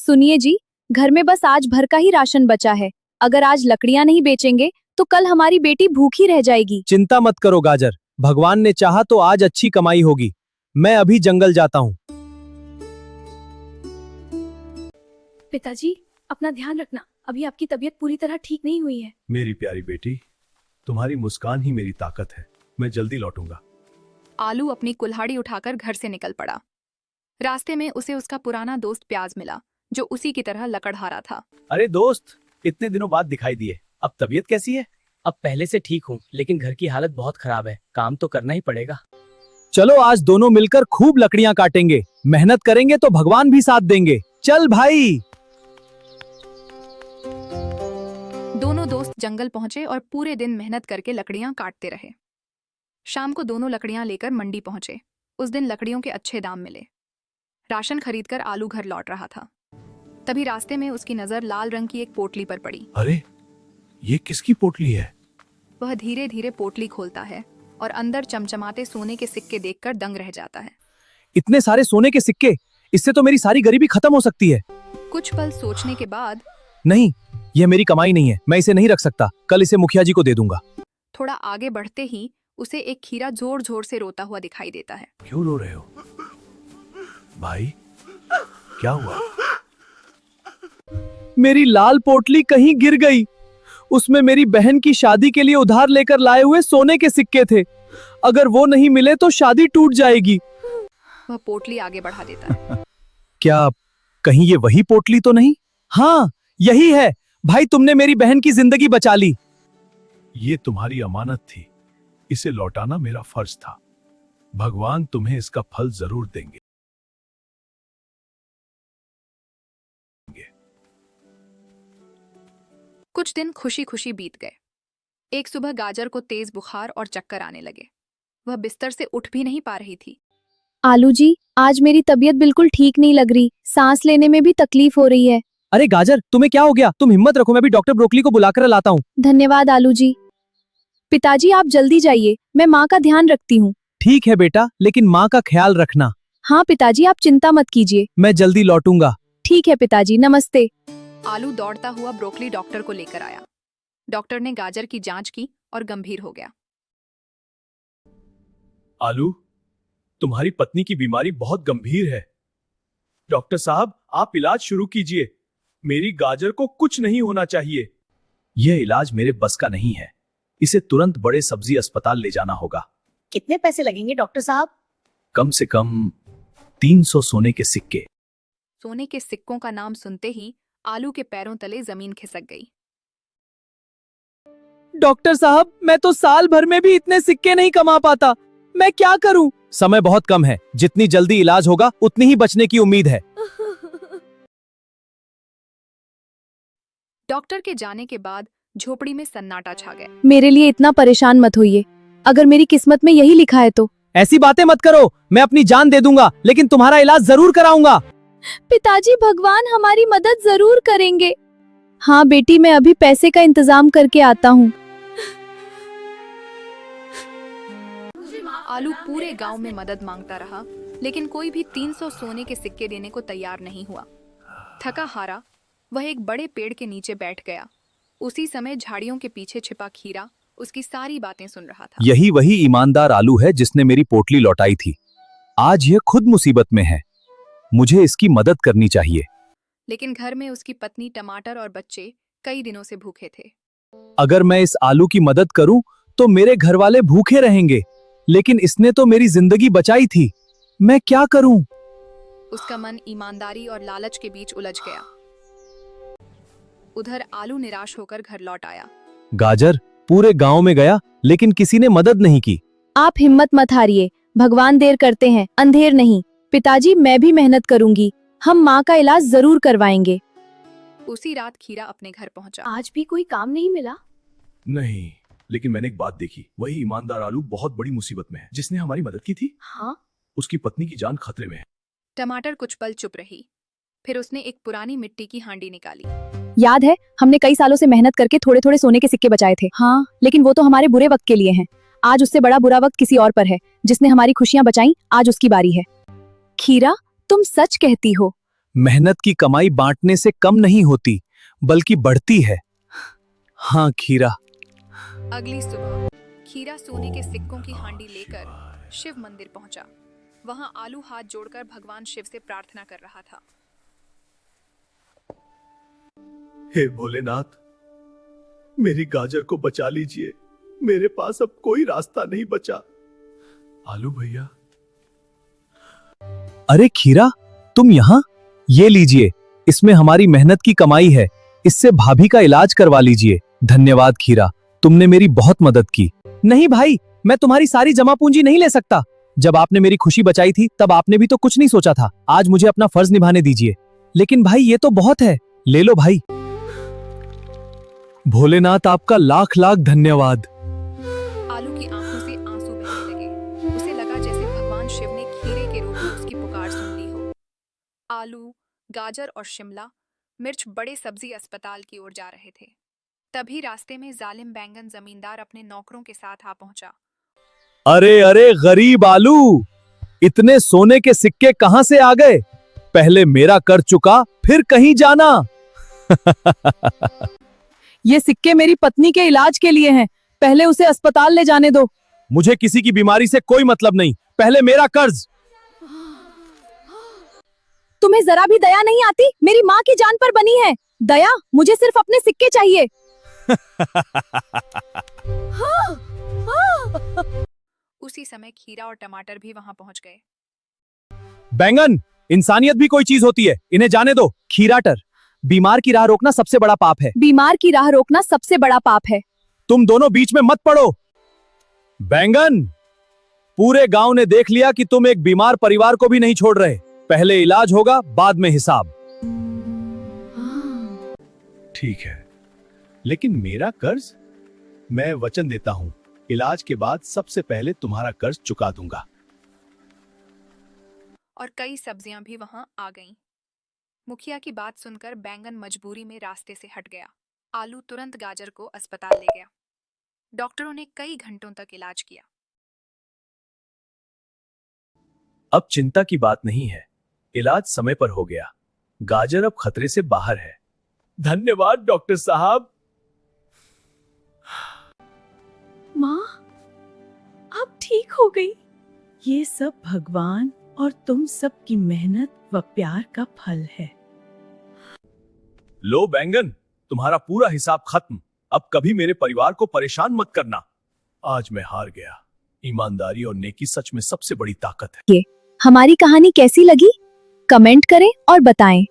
सुनिए जी, घर में बस आज भर का ही राशन बचा है। अगर आज लकड़ियां नहीं बेचेंगे तो कल हमारी बेटी भूखी रह जाएगी। चिंता मत करो गाजर, भगवान ने चाहा तो आज अच्छी कमाई होगी। मैं अभी जंगल जाता हूँ। पिताजी, अपना ध्यान रखना, अभी आपकी तबीयत पूरी तरह ठीक नहीं हुई है। मेरी प्यारी बेटी, तुम्हारी मुस्कान ही मेरी ताकत है। मैं जल्दी लौटूंगा। आलू अपनी कुल्हाड़ी उठाकर घर से निकल पड़ा। रास्ते में उसे उसका पुराना दोस्त प्याज मिला, जो उसी की तरह लकड़हारा था। अरे दोस्त, इतने दिनों बाद दिखाई दिए। अब तबीयत कैसी है? अब पहले से ठीक हूँ, लेकिन घर की हालत बहुत खराब है। काम तो करना ही पड़ेगा। चलो आज दोनों मिलकर खूब लकड़ियां काटेंगे। मेहनत करेंगे तो भगवान भी साथ देंगे। चल भाई। दोनों दोस्त जंगल पहुंचे और पूरे दिन मेहनत करके लकड़ियां काटते रहे। शाम को दोनों लकड़ियां लेकर मंडी पहुंचे। उस दिन लकड़ियों के अच्छे दाम मिले। राशन खरीदकर आलू घर लौट रहा था। तभी रास्ते में उसकी नजर लाल रंग की एक पोटली पर पड़ी। अरे, ये किसकी पोटली है? वह धीरे धीरे पोटली खोलता है और अंदर चमचमाते सोने के सिक्के देखकर दंग रह जाता है। इतने सारे सोने के सिक्के, इससे तो मेरी सारी गरीबी खत्म हो सकती है। कुछ पल सोचने के बाद नहीं, यह मेरी कमाई नहीं है। मैं इसे नहीं रख सकता। कल इसे मुखिया जी को दे दूंगा। थोड़ा आगे बढ़ते ही उसे एक खीरा जोर जोर से रोता हुआ दिखाई देता है। क्यों रो रहे हो भाई? क्या हुआ? मेरी लाल पोटली कहीं गिर गई। उसमें मेरी बहन की शादी के लिए उधार लेकर लाए हुए सोने के सिक्के थे। अगर वो नहीं मिले तो शादी टूट जाएगी। वह पोटली आगे बढ़ा देता है। क्या कहीं ये वही पोटली तो नहीं? हाँ, यही है। भाई, तुमने मेरी बहन की जिंदगी बचा ली। ये तुम्हारी अमानत थी। इसे लौटाना मेरा फर्ज था। भगवान तुम्हें इसका फल जरूर देंगे। कुछ दिन खुशी खुशी बीत गए। एक सुबह गाजर को तेज बुखार और चक्कर आने लगे। वह बिस्तर से उठ भी नहीं पा रही थी। आलू जी, आज मेरी तबीयत बिल्कुल ठीक नहीं लग रही। सांस लेने में भी तकलीफ हो रही है। अरे गाजर, तुम्हें क्या हो गया? तुम हिम्मत रखो, मैं भी डॉक्टर ब्रोकली को बुलाकर लाता हूँ। धन्यवाद आलू जी। पिताजी, आप जल्दी जाइए, मैं माँ का ध्यान रखती हूँ। ठीक है बेटा, लेकिन माँ का ख्याल रखना। हाँ पिताजी, आप चिंता मत कीजिए। मैं जल्दी लौटूंगा। ठीक है पिताजी, नमस्ते। आलू दौड़ता हुआ ब्रोकली डॉक्टर को लेकर आया। डॉक्टर ने गाजर की जांच की और गंभीर हो गया। आलू, तुम्हारी पत्नी की बीमारी बहुत गंभीर है। डॉक्टर साहब, आप इलाज शुरू कीजिए। मेरी गाजर को कुछ नहीं होना चाहिए। यह इलाज मेरे बस का नहीं है। इसे तुरंत बड़े सब्जी अस्पताल ले जाना होगा। कितने पैसे लगेंगे डॉक्टर साहब? कम से कम 300 सोने के सिक्के। सोने के सिक्कों का नाम सुनते ही आलू के पैरों तले जमीन खिसक गई। डॉक्टर साहब, मैं तो साल भर में भी इतने सिक्के नहीं कमा पाता। मैं क्या करूं? समय बहुत कम है। जितनी जल्दी इलाज होगा उतनी ही बचने की उम्मीद है। डॉक्टर के जाने के बाद झोपड़ी में सन्नाटा छा गया। मेरे लिए इतना परेशान मत होइए। अगर मेरी किस्मत में यही लिखा है तो। ऐसी बातें मत करो। मैं अपनी जान दे दूंगा, लेकिन तुम्हारा इलाज जरूर कराऊंगा। पिताजी, भगवान हमारी मदद जरूर करेंगे। हाँ बेटी, मैं अभी पैसे का इंतजाम करके आता हूँ। आलू पूरे गांव में मदद मांगता रहा, लेकिन कोई भी 300 सोने के सिक्के देने को तैयार नहीं हुआ। थका हारा वह एक बड़े पेड़ के नीचे बैठ गया। उसी समय झाड़ियों के पीछे छिपा खीरा उसकी सारी बातें सुन रहा था। यही वही ईमानदार आलू है जिसने मेरी पोटली लौटाई थी। आज यह खुद मुसीबत में है। मुझे इसकी मदद करनी चाहिए। लेकिन घर में उसकी पत्नी, टमाटर और बच्चे कई दिनों से भूखे थे। अगर मैं इस आलू की मदद करूं तो मेरे घर वाले भूखे रहेंगे, लेकिन इसने तो मेरी जिंदगी बचाई थी। मैं क्या करूं? उसका मन ईमानदारी और लालच के बीच उलझ गया। उधर आलू निराश होकर घर लौट आया। गाजर पूरे गांव में गया, लेकिन किसी ने मदद नहीं की। आप हिम्मत मत हारिए, भगवान देर करते हैं, अंधेर नहीं। पिताजी, मैं भी मेहनत करूंगी। हम माँ का इलाज जरूर करवाएंगे। उसी रात खीरा अपने घर पहुंचा। आज भी कोई काम नहीं मिला? नहीं, लेकिन मैंने एक बात देखी। वही ईमानदार आलू बहुत बड़ी मुसीबत में है, जिसने हमारी मदद की थी। हाँ? उसकी पत्नी की जान खतरे में है। टमाटर कुछ पल चुप रही। फिर उसने एक पुरानी मिट्टी की हांडी निकाली। याद है, हमने कई सालों से मेहनत करके थोड़े थोड़े सोने के सिक्के बचाए थे। हाँ, लेकिन वो तो हमारे बुरे वक्त के लिए हैं। आज उससे बड़ा बुरा वक्त किसी और पर है। जिसने हमारी खुशियां बचाई, आज उसकी बारी है। खीरा, तुम सच कहती हो। मेहनत की कमाई बांटने से कम नहीं होती, बल्कि बढ़ती है। हाँ खीरा। अगली सुबह खीरा सोने के सिक्कों की हांडी लेकर शिव मंदिर पहुंचा। वहां आलू हाथ जोड़कर भगवान शिव से प्रार्थना कर रहा था। हे भोलेनाथ, मेरी गाजर को बचा लीजिए। मेरे पास अब कोई रास्ता नहीं बचा। आलू भैया। अरे खीरा, तुम यहाँ? ये लीजिए, इसमें हमारी मेहनत की कमाई है। इससे भाभी का इलाज करवा लीजिए। धन्यवाद खीरा, तुमने मेरी बहुत मदद की। नहीं भाई, मैं तुम्हारी सारी जमा पूंजी नहीं ले सकता। जब आपने मेरी खुशी बचाई थी तब आपने भी तो कुछ नहीं सोचा था। आज मुझे अपना फर्ज निभाने दीजिए। लेकिन भाई ये तो बहुत है। ले लो भाई। भोलेनाथ आपका लाख लाख धन्यवाद। आलू की आंखों से आंसू बहने लगे। उसे लगा जैसे भगवान शिव ने खीरे के रूप में उसकी पुकार सुन ली हो। आलू, गाजर और शिमला मिर्च बड़े सब्जी अस्पताल की ओर जा रहे थे। तभी रास्ते में जालिम बैंगन जमींदार अपने नौकरों के साथ आ पहुंचा। अरे अरे गरीब आलू, इतने सोने के सिक्के कहां से आ गए? पहले मेरा कर चुका, फिर कहीं जाना। ये सिक्के मेरी पत्नी के इलाज के लिए हैं। पहले उसे अस्पताल ले जाने दो। मुझे किसी की बीमारी से कोई मतलब नहीं, पहले मेरा कर्ज। तुम्हें जरा भी दया नहीं आती? मेरी माँ की जान पर बनी है दया। मुझे सिर्फ अपने सिक्के चाहिए। उसी समय खीरा और टमाटर भी वहां पहुंच गए। बैंगन, इंसानियत भी कोई चीज होती है, इन्हें जाने दो। खीराटर, बीमार की राह रोकना सबसे बड़ा पाप है। बीमार की राह रोकना सबसे बड़ा पाप है। तुम दोनों बीच में मत पड़ो। बैंगन, पूरे गांव ने देख लिया कि तुम एक बीमार परिवार को भी नहीं छोड़ रहे। पहले इलाज होगा, बाद में हिसाब। ठीक है, लेकिन मेरा कर्ज? मैं वचन देता हूं, इलाज के बाद सबसे पहले तुम्हारा कर्ज चुका दूंगा। और कई सब्जियां भी वहां आ गईं। मुखिया की बात सुनकर बैंगन मजबूरी में रास्ते से हट गया। आलू तुरंत गाजर को अस्पताल ले गया। डॉक्टरों ने कई घंटों तक इलाज किया। अब चिंता की बात नहीं है, इलाज समय पर हो गया। गाजर अब खतरे से बाहर है। धन्यवाद डॉक्टर साहब। माँ, अब ठीक हो गई। ये सब भगवान और तुम सब की मेहनत व प्यार का फल है। लो बैंगन, तुम्हारा पूरा हिसाब खत्म। अब कभी मेरे परिवार को परेशान मत करना। आज मैं हार गया। ईमानदारी और नेकी सच में सबसे बड़ी ताकत है। हमारी कहानी कैसी लगी? कमेंट करें और बताएं।